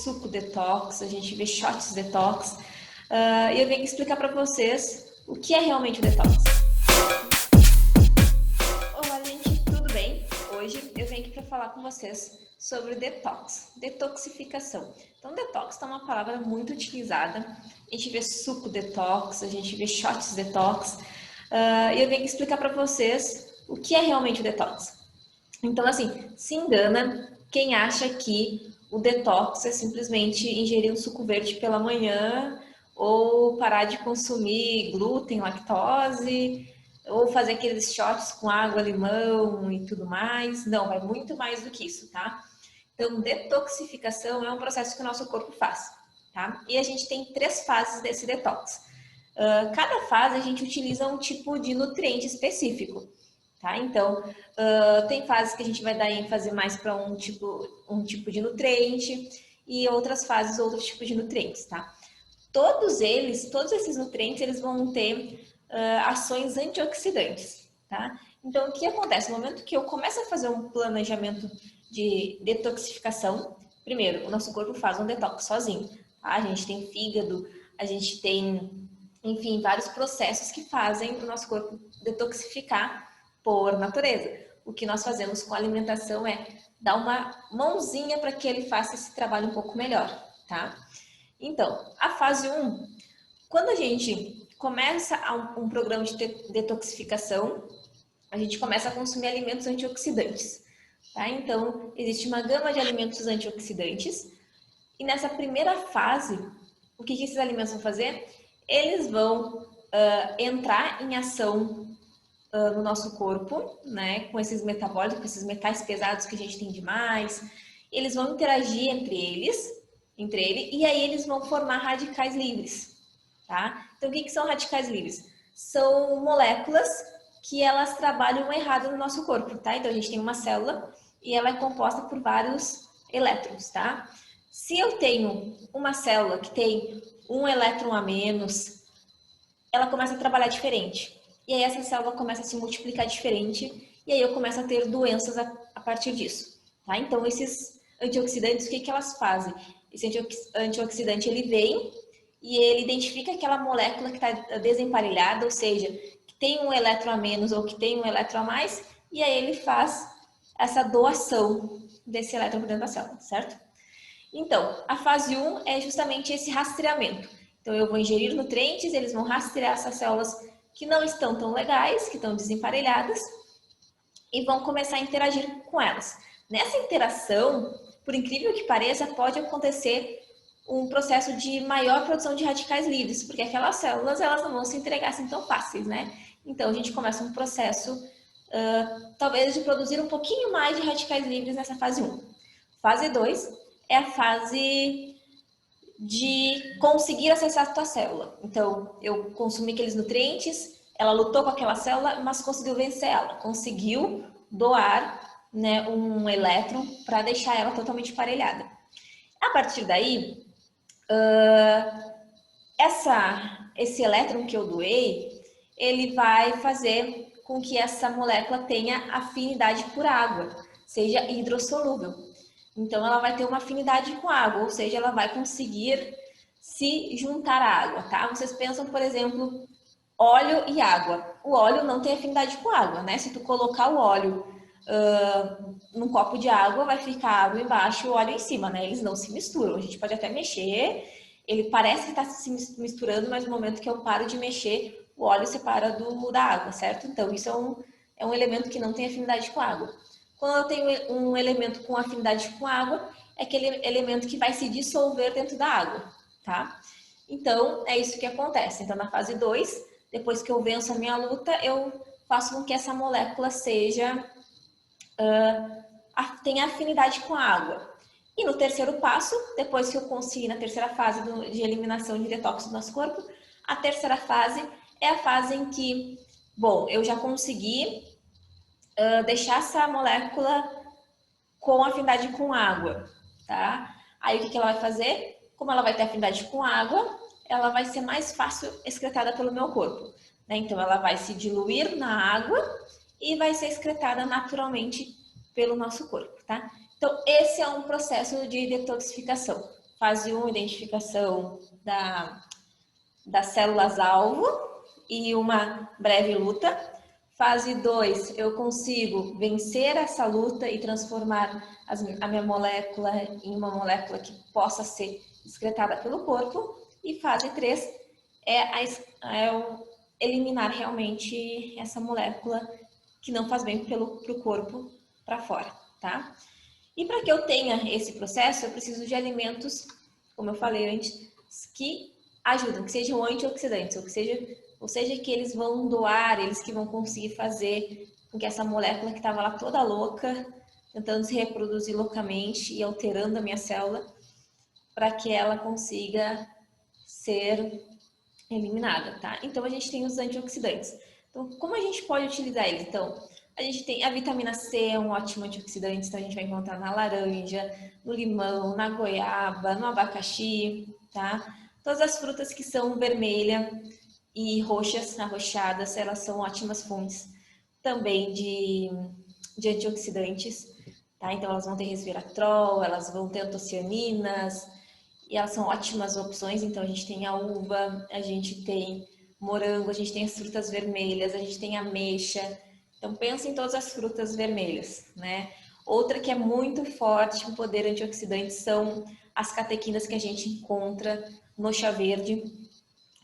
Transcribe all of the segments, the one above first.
suco detox, a gente vê shots detox, e eu venho explicar para vocês o que é realmente o detox. Olá, gente, tudo bem? Hoje eu venho aqui para falar com vocês sobre detox, detoxificação. Então, detox é uma palavra muito utilizada. A gente vê suco detox, a gente vê shots detox, e eu venho aqui explicar para vocês o que é realmente o detox. Então, assim, se engana quem acha que o detox é simplesmente ingerir um suco verde pela manhã ou parar de consumir glúten, lactose, ou fazer aqueles shots com água, limão e tudo mais. Não, vai muito mais do que isso, tá? Então, detoxificação é um processo que o nosso corpo faz, tá? E a gente tem 3 fases desse detox. Cada fase a gente utiliza um tipo de nutriente específico. Tá? Então, tem fases que a gente vai dar ênfase mais para um tipo de nutriente e outras fases, outros tipos de nutrientes, tá? Todos esses nutrientes, eles vão ter ações antioxidantes, tá? Então, o que acontece? No momento que eu começo a fazer um planejamento de detoxificação, primeiro, o nosso corpo faz um detox sozinho, tá? A gente tem fígado, a gente tem, enfim, vários processos que fazem o nosso corpo detoxificar por natureza. O que nós fazemos com a alimentação é dar uma mãozinha para que ele faça esse trabalho um pouco melhor, tá? Então, a fase 1, quando a gente começa um programa de detoxificação, a gente começa a consumir alimentos antioxidantes, tá? Então, existe uma gama de alimentos antioxidantes e nessa primeira fase, o que esses alimentos vão fazer? Eles vão entrar em ação no nosso corpo, né, com esses metabólicos, com esses metais pesados que a gente tem demais, eles vão interagir entre eles, e aí eles vão formar radicais livres, tá? Então, o que são radicais livres? São moléculas que elas trabalham errado no nosso corpo, tá? Então, a gente tem uma célula e ela é composta por vários elétrons, tá? Se eu tenho uma célula que tem um elétron a menos, ela começa a trabalhar diferente. E aí essa célula começa a se multiplicar diferente e aí eu começo a ter doenças a partir disso, tá? Então, esses antioxidantes, o que elas fazem? Esse antioxidante, ele vem e ele identifica aquela molécula que está desemparelhada, ou seja, que tem um elétron a menos ou que tem um elétron a mais, e aí ele faz essa doação desse elétron para dentro da célula, certo? Então, a fase 1 é justamente esse rastreamento. Então, eu vou ingerir nutrientes, eles vão rastrear essas células que não estão tão legais, que estão desemparelhadas, e vão começar a interagir com elas. Nessa interação, por incrível que pareça, pode acontecer um processo de maior produção de radicais livres, porque aquelas células elas não vão se entregar assim tão fáceis, né? Então, a gente começa um processo, talvez, de produzir um pouquinho mais de radicais livres nessa fase 1. Fase 2 é a fase de conseguir acessar a tua célula. Então, eu consumi aqueles nutrientes, ela lutou com aquela célula, mas conseguiu vencer ela. Conseguiu doar, né, um elétron para deixar ela totalmente parelhada. A partir daí, esse elétron que eu doei, ele vai fazer com que essa molécula tenha afinidade por água, seja hidrossolúvel. Então, ela vai ter uma afinidade com água, ou seja, ela vai conseguir se juntar à água, tá? Vocês pensam, por exemplo, óleo e água. O óleo não tem afinidade com água, né? Se tu colocar o óleo num copo de água, vai ficar água embaixo e o óleo em cima, né? Eles não se misturam. A gente pode até mexer, ele parece que está se misturando, mas no momento que eu paro de mexer, o óleo separa da água, certo? Então, isso é um elemento que não tem afinidade com água. Quando eu tenho um elemento com afinidade com água, é aquele elemento que vai se dissolver dentro da água, tá? Então, é isso que acontece. Então, na fase 2, depois que eu venço a minha luta, eu faço com que essa molécula tenha afinidade com a água. E no terceiro passo, depois que eu conseguir, na terceira fase de eliminação de detox do nosso corpo, a terceira fase é a fase em que, bom, eu já consegui deixar essa molécula com afinidade com água, tá? Aí o que ela vai fazer? Como ela vai ter afinidade com água, ela vai ser mais fácil excretada pelo meu corpo, né? Então ela vai se diluir na água e vai ser excretada naturalmente pelo nosso corpo, tá? Então esse é um processo de detoxificação. Fase 1, identificação das células-alvo e uma breve luta. Fase 2, eu consigo vencer essa luta e transformar a minha molécula em uma molécula que possa ser excretada pelo corpo. E fase 3 é o eliminar realmente essa molécula que não faz bem para o corpo para fora, tá? E para que eu tenha esse processo, eu preciso de alimentos, como eu falei antes, que ajudam, que sejam antioxidantes, ou seja, que eles vão doar, eles que vão conseguir fazer com que essa molécula que estava lá toda louca, tentando se reproduzir loucamente e alterando a minha célula, para que ela consiga ser eliminada, tá? Então, a gente tem os antioxidantes. Então, como a gente pode utilizar eles? Então, a gente tem a vitamina C, é um ótimo antioxidante, então a gente vai encontrar na laranja, no limão, na goiaba, no abacaxi, tá? Todas as frutas que são vermelhas e roxas, arroxadas, elas são ótimas fontes também de antioxidantes, tá? Então, elas vão ter resveratrol, elas vão ter antocianinas, e elas são ótimas opções. Então, a gente tem a uva, a gente tem morango, a gente tem as frutas vermelhas, a gente tem ameixa. Então, pensa em todas as frutas vermelhas, né? Outra que é muito forte em poder antioxidante são as catequinas que a gente encontra no chá verde.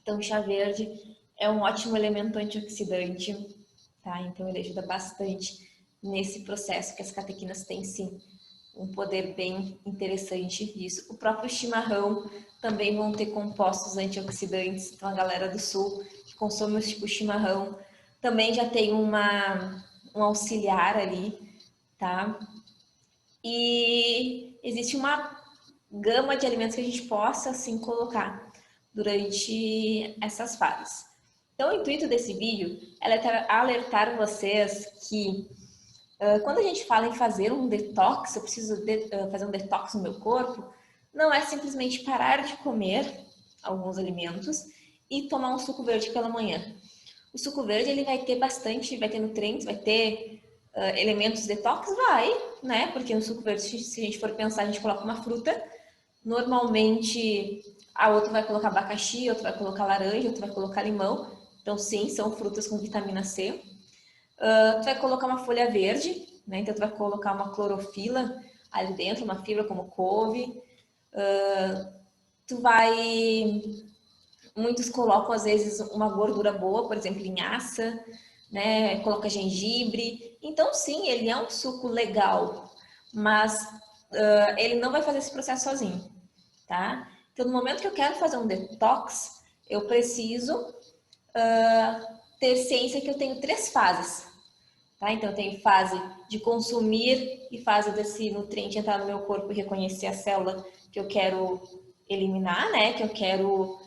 Então, o chá verde é um ótimo elemento antioxidante, tá? Então, ele ajuda bastante nesse processo que as catequinas têm, sim, um poder bem interessante disso. O próprio chimarrão também vão ter compostos antioxidantes. Então, a galera do sul que consome o chimarrão também já tem um auxiliar ali, tá? E existe uma gama de alimentos que a gente possa, assim, colocar durante essas fases. Então, o intuito desse vídeo é alertar vocês que quando a gente fala em fazer um detox, eu preciso fazer um detox no meu corpo, não é simplesmente parar de comer alguns alimentos e tomar um suco verde pela manhã. O suco verde ele vai ter bastante, vai ter nutrientes, vai ter elementos detox, né? Porque no suco verde, se a gente for pensar, a gente coloca uma fruta, normalmente a outra vai colocar abacaxi, outra vai colocar laranja, outra vai colocar limão. Então, sim, são frutas com vitamina C. Tu vai colocar uma folha verde, né? Então tu vai colocar uma clorofila ali dentro, uma fibra como couve. Muitos colocam às vezes uma gordura boa, por exemplo, linhaça, né? Coloca gengibre. Então sim, ele é um suco legal, mas ele não vai fazer esse processo sozinho, tá? Então no momento que eu quero fazer um detox, eu preciso ter ciência que eu tenho 3 fases. Tá? Então, eu tenho fase de consumir e fase desse nutriente entrar no meu corpo e reconhecer a célula que eu quero eliminar, né? Que eu quero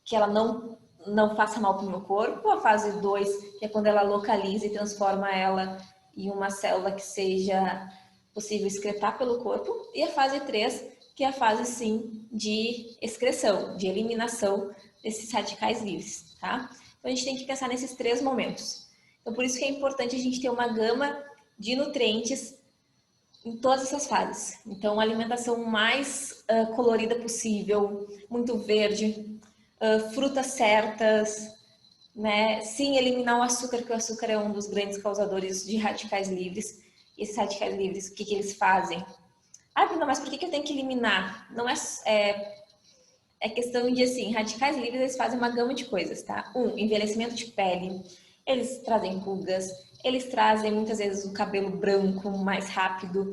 que ela não faça mal para o meu corpo. A fase 2, que é quando ela localiza e transforma ela em uma célula que seja possível excretar pelo corpo. E a fase 3, que é a fase, sim, de excreção, de eliminação desses radicais livres, tá? Então, a gente tem que pensar nesses 3 momentos. Então, por isso que é importante a gente ter uma gama de nutrientes em todas essas fases. Então, uma alimentação mais colorida possível, muito verde, frutas certas, né? Sim, eliminar o açúcar, porque o açúcar é um dos grandes causadores de radicais livres. E esses radicais livres, o que eles fazem? Ah, Bruna, mas por que eu tenho que eliminar? Não é questão de, assim, radicais livres, eles fazem uma gama de coisas, tá? Envelhecimento de pele, eles trazem pulgas, eles trazem muitas vezes o cabelo branco mais rápido,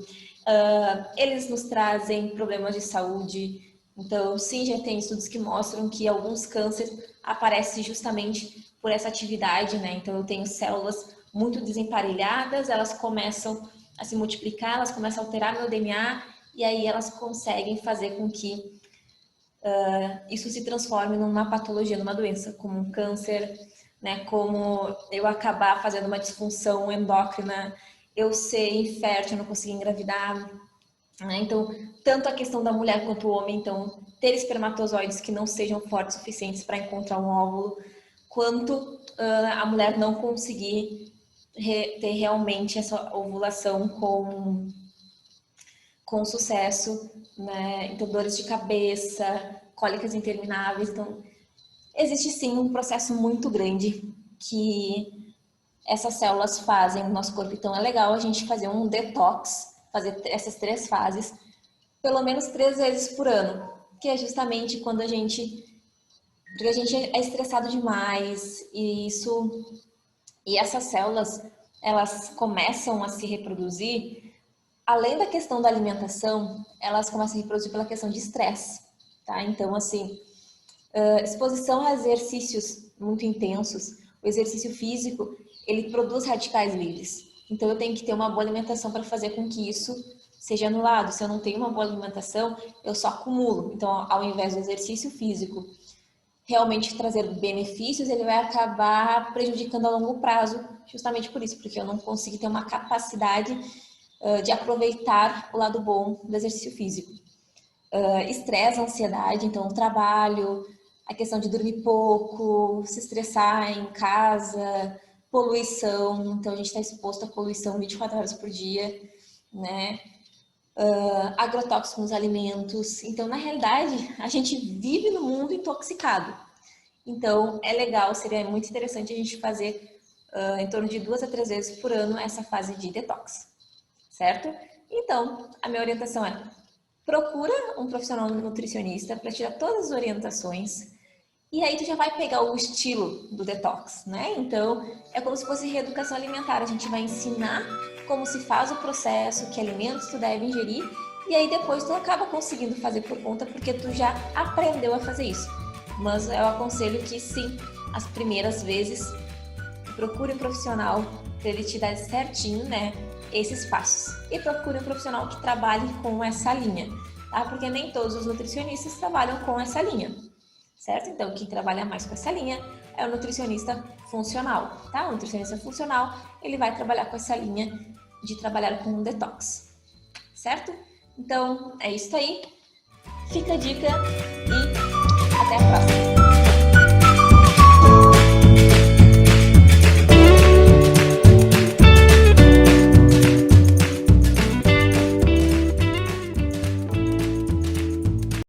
eles nos trazem problemas de saúde. Então, sim, já tem estudos que mostram que alguns cânceres aparecem justamente por essa atividade, né? Então, eu tenho células muito desemparelhadas, elas começam a se multiplicar, elas começam a alterar meu DNA e aí elas conseguem fazer com que isso se transforme numa patologia, numa doença, como um câncer, né? Como eu acabar fazendo uma disfunção endócrina, eu ser infértil, não conseguir engravidar, né? Então, tanto a questão da mulher quanto o homem, então, ter espermatozoides que não sejam fortes o suficientes para encontrar um óvulo, quanto a mulher não conseguir ter realmente essa ovulação com com sucesso, né? Então, dores de cabeça, cólicas intermináveis. Então, existe sim um processo muito grande que essas células fazem no nosso corpo. Então, é legal a gente fazer um detox, fazer essas 3 fases, pelo menos 3 vezes por ano, que é justamente quando porque a gente é estressado demais e essas células, elas começam a se reproduzir, além da questão da alimentação, elas começam a se reproduzir pela questão de estresse, tá? Então, assim, exposição a exercícios muito intensos, o exercício físico, ele produz radicais livres. Então, eu tenho que ter uma boa alimentação para fazer com que isso seja anulado. Se eu não tenho uma boa alimentação, eu só acumulo. Então, ao invés do exercício físico realmente trazer benefícios, ele vai acabar prejudicando a longo prazo, justamente por isso, porque eu não consigo ter uma capacidade de aproveitar o lado bom do exercício físico. Estresse, ansiedade, então o trabalho, a questão de dormir pouco, se estressar em casa, poluição, então a gente está exposto à poluição 24 horas por dia, né? Agrotóxicos nos alimentos. Então, na realidade, a gente vive no mundo intoxicado. Então, é legal, seria muito interessante a gente fazer em torno de 2 a 3 vezes por ano essa fase de detox, certo? Então, a minha orientação é: procura um profissional nutricionista para te dar todas as orientações. E aí tu já vai pegar o estilo do detox, né? Então, é como se fosse reeducação alimentar. A gente vai ensinar como se faz o processo, que alimentos tu deve ingerir, e aí depois tu acaba conseguindo fazer por conta, porque tu já aprendeu a fazer isso. Mas eu aconselho que sim, as primeiras vezes, procure um profissional para ele te dar certinho, né, esses passos. E procure um profissional que trabalhe com essa linha, tá? Porque nem todos os nutricionistas trabalham com essa linha, certo? Então, quem trabalha mais com essa linha é o nutricionista funcional, tá? O nutricionista funcional, ele vai trabalhar com essa linha de trabalhar com um detox, certo? Então, é isso aí. Fica a dica e até a próxima.